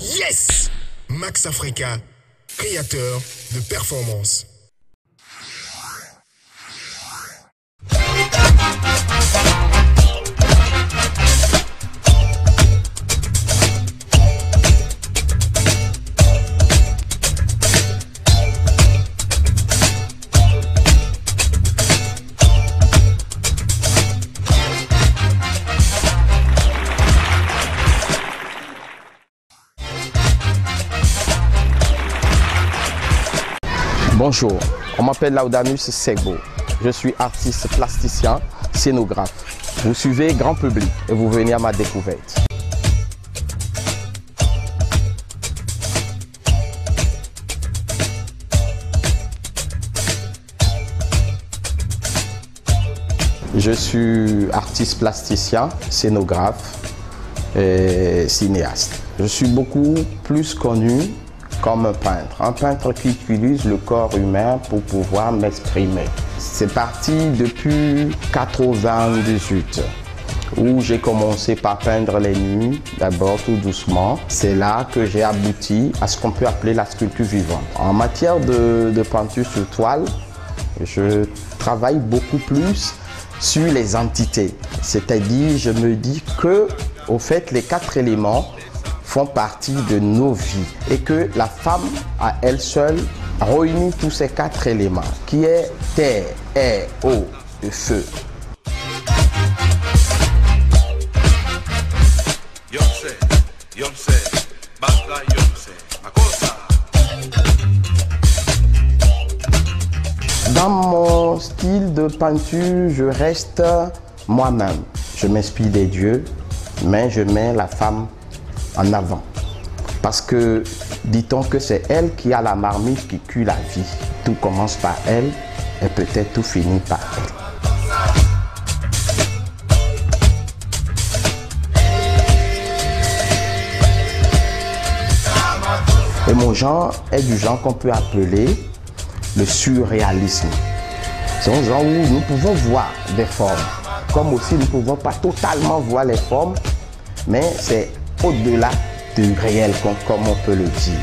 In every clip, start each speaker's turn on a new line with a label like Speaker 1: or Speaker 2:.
Speaker 1: Yes! Max Africa, créateur de performance.
Speaker 2: Bonjour, on m'appelle Laudamus Segbo. Je suis artiste plasticien, scénographe. Vous suivez Grand Public et vous venez à ma découverte. Je suis artiste plasticien, scénographe et cinéaste. Je suis beaucoup plus connu comme un peintre qui utilise le corps humain pour pouvoir m'exprimer. C'est parti depuis 98 où j'ai commencé par peindre les nues, d'abord tout doucement. C'est là que j'ai abouti à ce qu'on peut appeler la sculpture vivante. En matière de peinture sur toile, je travaille beaucoup plus sur les entités. C'est-à-dire, je me dis que, au fait, les 4 éléments font partie de nos vies et que la femme à elle seule réunit tous ces 4 éléments qui est terre, air, eau et feu. Dans mon style de peinture, je reste moi-même. Je m'inspire des dieux, mais je mets la femme en avant. Parce que, dit-on que c'est elle qui a la marmite qui cuit la vie. Tout commence par elle et peut-être tout finit par elle. Et mon genre est du genre qu'on peut appeler le surréalisme. C'est un genre où nous pouvons voir des formes, comme aussi nous ne pouvons pas totalement voir les formes, mais c'est au-delà du réel, comme on peut le dire.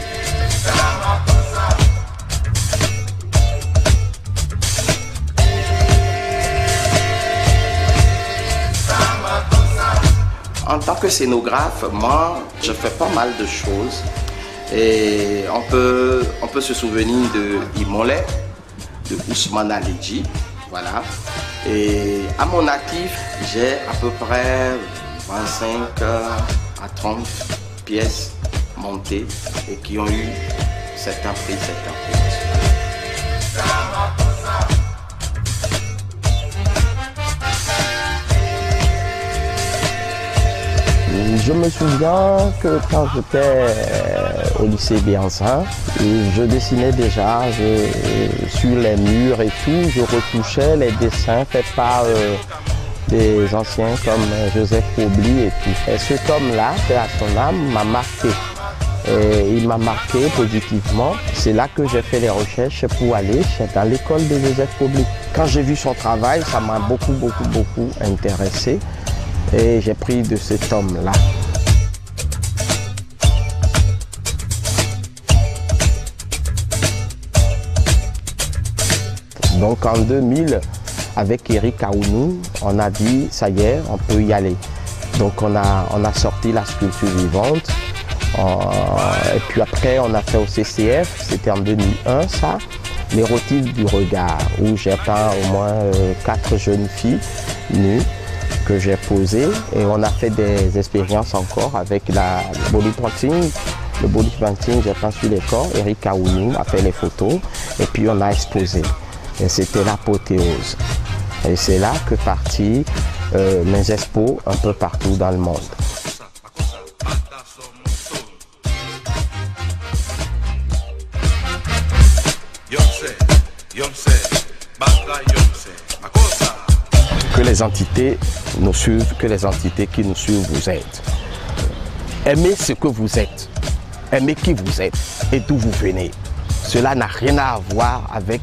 Speaker 2: En tant que scénographe, moi, je fais pas mal de choses. Et on peut se souvenir de Imolé, de Ousmane Aledji, voilà. Et à mon actif, j'ai à peu près 25 à 30 pièces montées et qui ont eu certains prix, certains prix. Je me souviens que quand j'étais au lycée Bianzin, je dessinais déjà sur les murs et tout, je retouchais les dessins faits par des anciens comme Joseph Kobli et tout. Et cet homme-là, paix à son âme, m'a marqué. Et il m'a marqué positivement. C'est là que j'ai fait les recherches pour aller dans l'école de Joseph Kobli. Quand j'ai vu son travail, ça m'a beaucoup intéressé. Et j'ai pris de cet homme-là. Donc en 2000, avec Eric Aounou, on a dit, ça y est, on peut y aller. Donc on a sorti la sculpture vivante. Et puis après, on a fait au CCF, c'était en 2001 ça, l'érotisme du regard, où j'ai peint au moins 4 jeunes filles nues que j'ai posées. Et on a fait des expériences encore avec le body painting. Le body painting, j'ai peint sur les corps. Eric Aounou a fait les photos et puis on a exposé. Et c'était l'apothéose. Et c'est là que partent mes expos un peu partout dans le monde. Que les entités nous suivent, que les entités qui nous suivent vous êtes. Aimez ce que vous êtes. Aimez qui vous êtes et d'où vous venez. Cela n'a rien à voir avec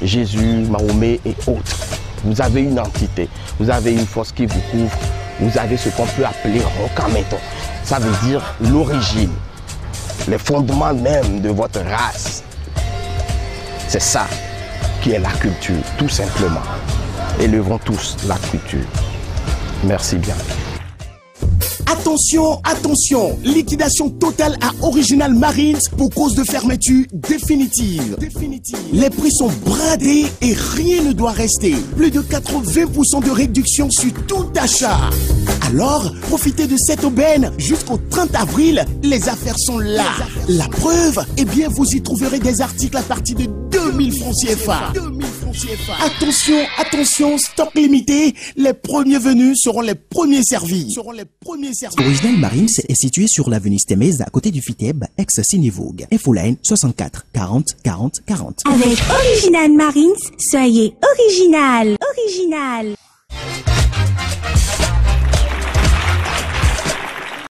Speaker 2: Jésus, Mahomet et autres. Vous avez une entité, vous avez une force qui vous couvre, vous avez ce qu'on peut appeler Rokameton. Ça veut dire l'origine. les fondements même de votre race. C'est ça qui est la culture, tout simplement. Élevons tous la culture. Merci bien.
Speaker 3: Attention, attention, liquidation totale à Original Marines pour cause de fermeture définitive. Les prix sont bradés et rien ne doit rester. Plus de 80% de réduction sur tout achat. Alors, profitez de cette aubaine jusqu'au 30 avril, les affaires sont là. La preuve, eh bien, vous y trouverez des articles à partir de 2000 francs CFA. Attention, attention, stock limité. Les premiers venus seront les premiers servis.
Speaker 4: Original Marines est situé sur l'avenue Stemez, à côté du FITEB, ex-Cinévogue. Infoline 64 40 40 40.
Speaker 5: Avec Original Marines, soyez original.